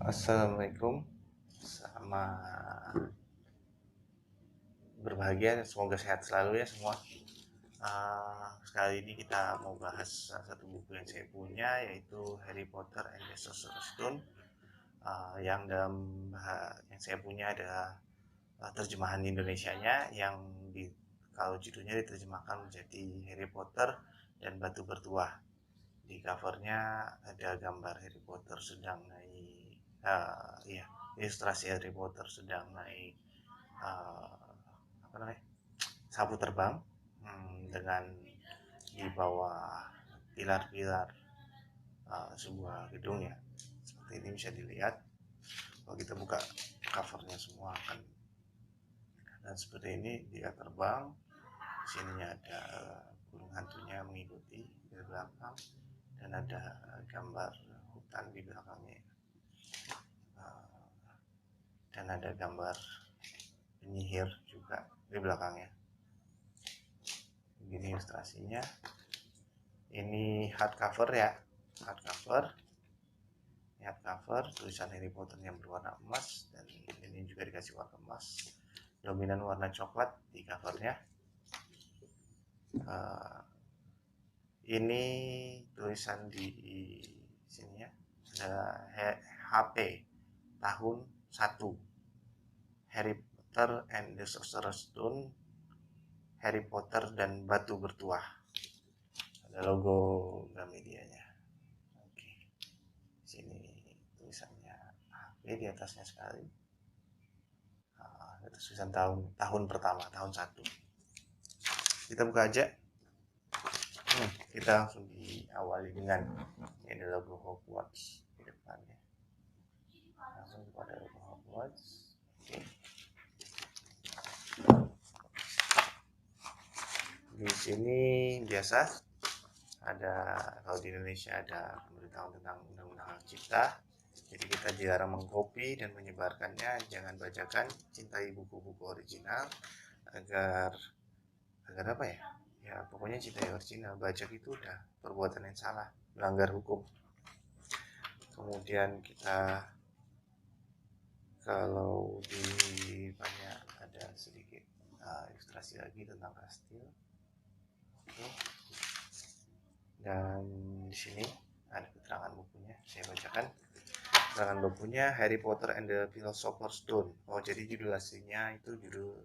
Assalamualaikum, selamat berbahagia, semoga sehat selalu ya semua. Sekali ini kita mau bahas salah satu buku yang saya punya, yaitu Harry Potter and the Sorcerer's Stone. Yang saya punya adalah terjemahan Indonesianya yang kalau judulnya diterjemahkan menjadi Harry Potter dan Batu Bertuah. Di covernya ada gambar Harry Potter sedang naik, ilustrasi Harry Potter sedang naik sapu terbang, dengan di bawah pilar-pilar sebuah gedung ya. Seperti ini bisa dilihat. Kalau kita buka covernya semua akan dan seperti ini. Dia terbang. Sininya ada burung hantunya mengikuti di belakang dan ada gambar hutan di belakangnya, dan ada gambar penyihir juga di belakangnya. Begini ilustrasinya. Ini hardcover ya, hardcover tulisan Harry Potter yang berwarna emas, dan ini juga dikasih warna emas, dominan warna coklat di covernya. Ini tulisan di sini ya, ada HP tahun 1, Harry Potter and the Sorcerer's Stone, Harry Potter dan Batu Bertuah. Ada logo Gramedia-nya. Oke. Sini tulisannya HP di atasnya sekali. Atas tulisan tahun pertama, tahun 1. Kita buka aja. Kita langsung diawali dengan ini logo Hogwarts di depannya. Langsung kepada logo Hogwarts. Oke. Di sini biasa ada, kalau di Indonesia ada pemberitahuan tentang undang-undang hak cipta. Jadi kita jarang mengcopy dan menyebarkannya. Jangan bacakan, cintai buku-buku original agar apa ya? Ya pokoknya cintai original. Bajak itu udah perbuatan yang salah, melanggar hukum. Kemudian kita kalau di banyak ada sedikit ilustrasi lagi tentang kastil. Dan di sini ada keterangan bukunya, saya bacakan. Keterangan bukunya Harry Potter and the Philosopher's Stone. Oh, jadi judul aslinya itu, judul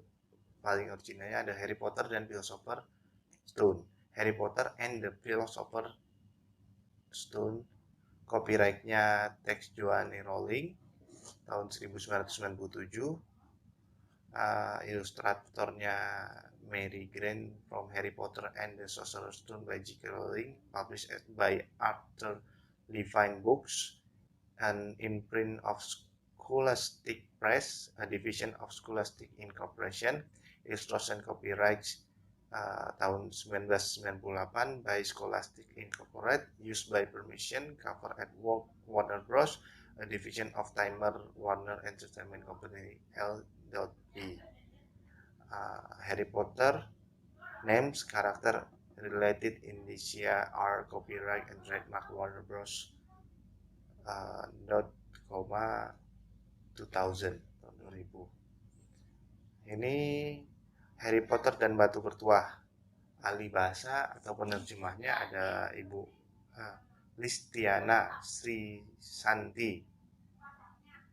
paling originalnya ada Harry Potter dan Philosopher's Stone. Harry Potter and the Philosopher's Stone. Copyrightnya Tex Joanne Rowling tahun 1997. Ilustratornya Mary Grant from Harry Potter and the Sorcerer's Stone by J.K. Rowling, published by Arthur Levine Books, an imprint of Scholastic Press, a division of Scholastic Incorporation. Illustration copyright tahun 1998 by Scholastic Incorporated, used by permission, cover at Warner Bros., a division of Time Warner Entertainment Company L.E. Harry Potter names, character, related indicia are copyright and trademark Warner Bros. .2000 tahun 2000. Ini Harry Potter dan Batu Bertuah. Ahli bahasa atau penerjemahnya ada Ibu Listiana Sri Santi.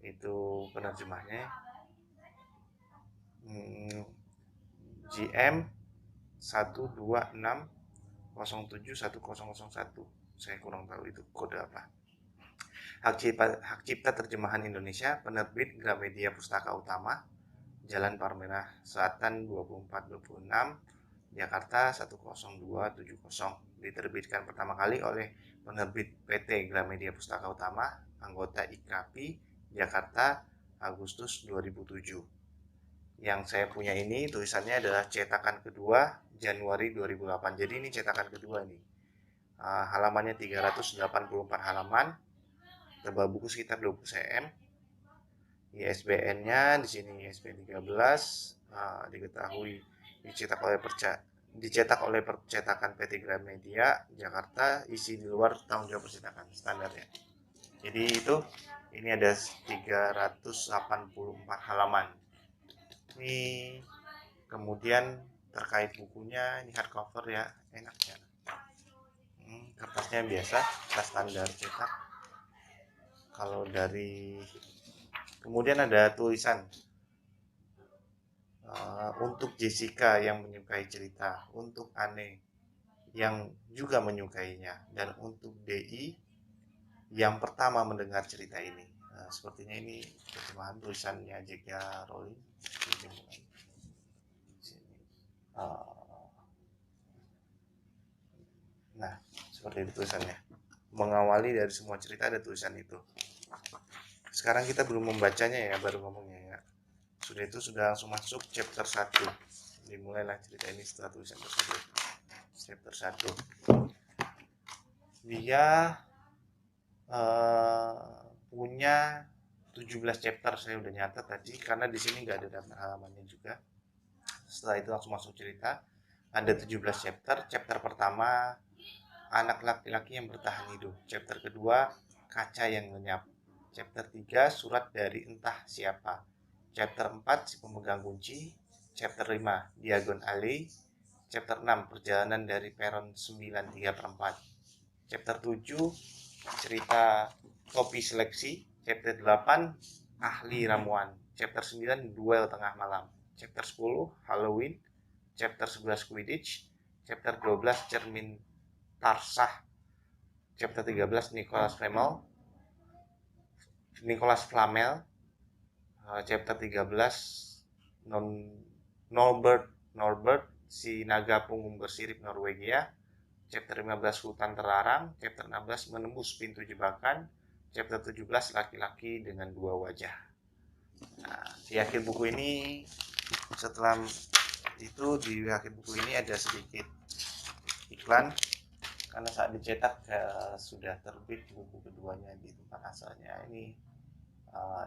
Itu penerjemahnya. GM 126071001. Saya kurang tahu itu kode apa. Hak cipta terjemahan Indonesia, penerbit Gramedia Pustaka Utama, Jalan Parmerah Selatan 2426, Jakarta 10270. Diterbitkan pertama kali oleh penerbit PT Gramedia Pustaka Utama, anggota IKAPI, Jakarta, Agustus 2007. Yang saya punya ini tulisannya adalah cetakan kedua Januari 2008. Jadi ini cetakan kedua nih. Halamannya 384 halaman. Tebal buku sekitar 20 cm. ISBN-nya di sini ISBN 13, diketahui dicetak oleh percetakan PT Gramedia Jakarta, isi di luar tanggung jawab percetakan standar ya. Jadi itu Ini ada 384 halaman. Ini kemudian terkait bukunya, ini hardcover ya, enak ya. Kertasnya biasa, kertas standar cetak. Kalau dari kemudian ada tulisan untuk Jessica yang menyukai cerita, untuk Anne yang juga menyukainya, dan untuk DI yang pertama mendengar cerita ini. Sepertinya ini terjemahan tulisannya J.K. Rowling. Nah, seperti itu tulisannya. Mengawali dari semua cerita ada tulisan itu. Sekarang kita belum membacanya ya, baru ngomongnya ya. Sudah itu sudah langsung masuk chapter 1. Dimulailah cerita ini setelah tulisan tersebut. Chapter 1. Dia punya 17 chapter, saya udah nyatat tadi karena di sini nggak ada daftar halamannya juga. Setelah itu langsung masuk cerita. Ada 17 chapter. Chapter pertama, anak laki-laki yang bertahan hidup. Chapter kedua, kaca yang lenyap. Chapter 3, surat dari entah siapa. Chapter 4, si pemegang kunci. Chapter 5, Diagon Alley. Chapter 6, perjalanan dari peron 9/3/4. Chapter 7, cerita topi seleksi. Chapter 8, ahli ramuan. Chapter 9, duel tengah malam. Chapter 10, Halloween. Chapter 11, Quidditch. Chapter 12, cermin Tarsah. Chapter 13, Nicholas Flamel. Chapter 13, Norbert, si naga punggung bersirip Norwegia. Chapter 15, hutan terlarang. Chapter 16, menembus pintu jebakan. Chapter 17, laki-laki dengan dua wajah. Nah, di akhir buku ini, setelah itu di akhir buku ini ada sedikit iklan karena saat dicetak sudah terbit buku keduanya di tempat asalnya. Ini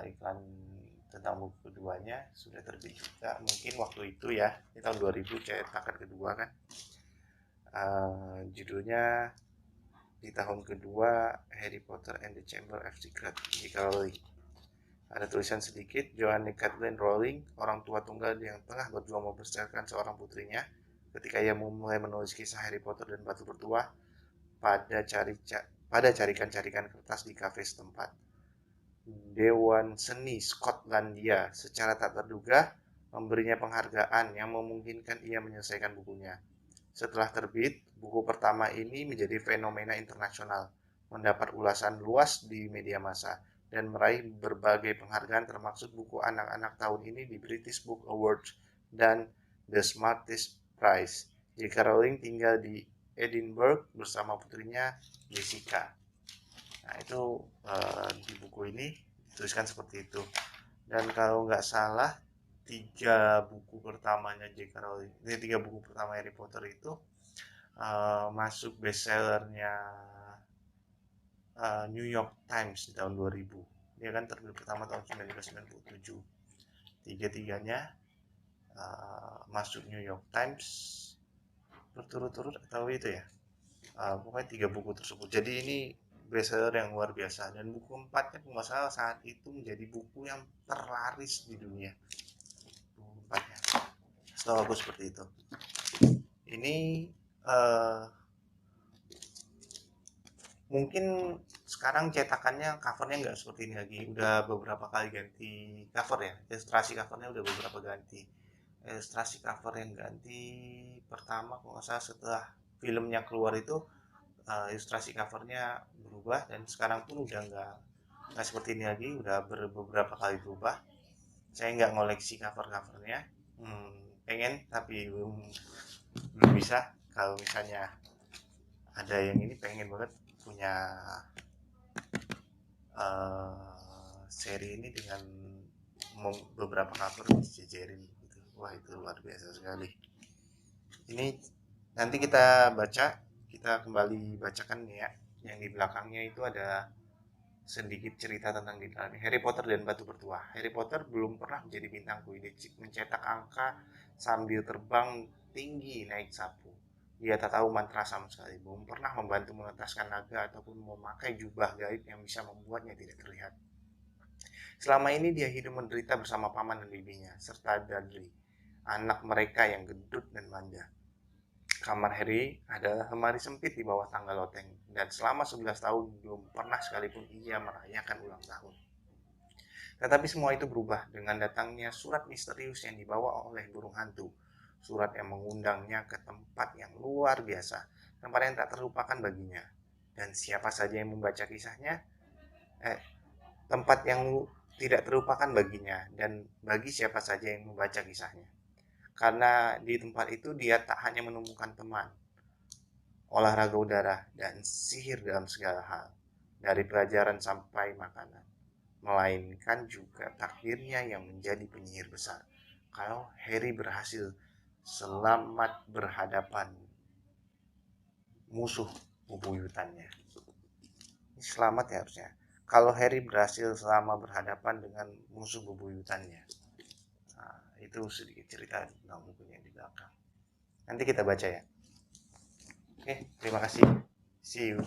iklan tentang buku keduanya sudah terbit juga, mungkin waktu itu ya, ini tahun 2000 cetakan kedua kan. Judulnya di tahun kedua, Harry Potter and the Chamber of Secrets, J.K. Rowling. Ada tulisan sedikit, Joanne Kathleen Rowling, orang tua tunggal yang tengah berjuang membesarkan seorang putrinya ketika ia mulai menulis kisah Harry Potter dan Batu Bertuah pada carikan-carikan kertas di kafe setempat. Dewan Seni Skotlandia secara tak terduga memberinya penghargaan yang memungkinkan ia menyelesaikan bukunya. Setelah terbit, buku pertama ini menjadi fenomena internasional, mendapat ulasan luas di media massa, dan meraih berbagai penghargaan termasuk buku anak-anak tahun ini di British Book Awards dan The Smartest Prize. J.K. Rowling tinggal di Edinburgh bersama putrinya Jessica. Nah, itu di buku ini dituliskan seperti itu. Dan kalau nggak salah, 3 buku pertamanya J.K. Rowling, 3 buku pertama Harry Potter itu masuk bestsellernya New York Times di tahun 2000. Dia kan terbit pertama tahun 1997. Tiga-tiganya masuk New York Times berturut-turut atau itu ya. Pokoknya 3 buku tersebut. Jadi ini bestseller yang luar biasa, dan buku 4-nya kalau nggak salah saat itu menjadi buku yang terlaris di dunia. Buku 4-nya. Setahu aku seperti itu. Ini mungkin sekarang cetakannya covernya nggak seperti ini lagi, udah beberapa kali ganti cover ya, ilustrasi covernya udah beberapa ganti. Ilustrasi cover yang ganti pertama kalau nggak salah setelah filmnya keluar itu, ilustrasi covernya berubah, dan sekarang pun udah nggak seperti ini lagi, udah beberapa kali berubah. Saya nggak ngoleksi covernya, pengen tapi belum bisa. Kalau misalnya ada yang ini, pengen banget punya seri ini dengan beberapa cover dijejerin gitu. Wah, itu luar biasa sekali. Ini nanti kita kembali bacakan ya. Yang di belakangnya itu ada sedikit cerita tentang Harry Potter dan Batu Bertuah. Harry Potter belum pernah menjadi bintang Quidditch, mencetak angka sambil terbang tinggi naik sapu. Dia tak tahu mantra sama sekali, belum pernah membantu mengentaskan naga ataupun memakai jubah gaib yang bisa membuatnya tidak terlihat. Selama ini dia hidup menderita bersama paman dan bibinya, serta Dudley, anak mereka yang gendut dan manja. Kamar Harry adalah lemari sempit di bawah tangga loteng, dan selama 11 tahun belum pernah sekalipun ia merayakan ulang tahun. Tetapi semua itu berubah dengan datangnya surat misterius yang dibawa oleh burung hantu. Surat yang mengundangnya ke tempat yang luar biasa, tempat yang tak terlupakan baginya. Dan siapa saja yang membaca kisahnya, tempat yang tidak terlupakan baginya, dan bagi siapa saja yang membaca kisahnya. Karena di tempat itu dia tak hanya menemukan teman, olahraga udara, dan sihir dalam segala hal, dari pelajaran sampai makanan, melainkan juga takdirnya yang menjadi penyihir besar. Kalau Harry berhasil selamat berhadapan musuh bebuyutannya. Ini selamat ya harusnya. Kalau Harry berhasil selama berhadapan dengan musuh bebuyutannya. Nah, itu sedikit cerita tentang bukunya di belakang. Nanti kita baca ya. Oke, terima kasih. See you.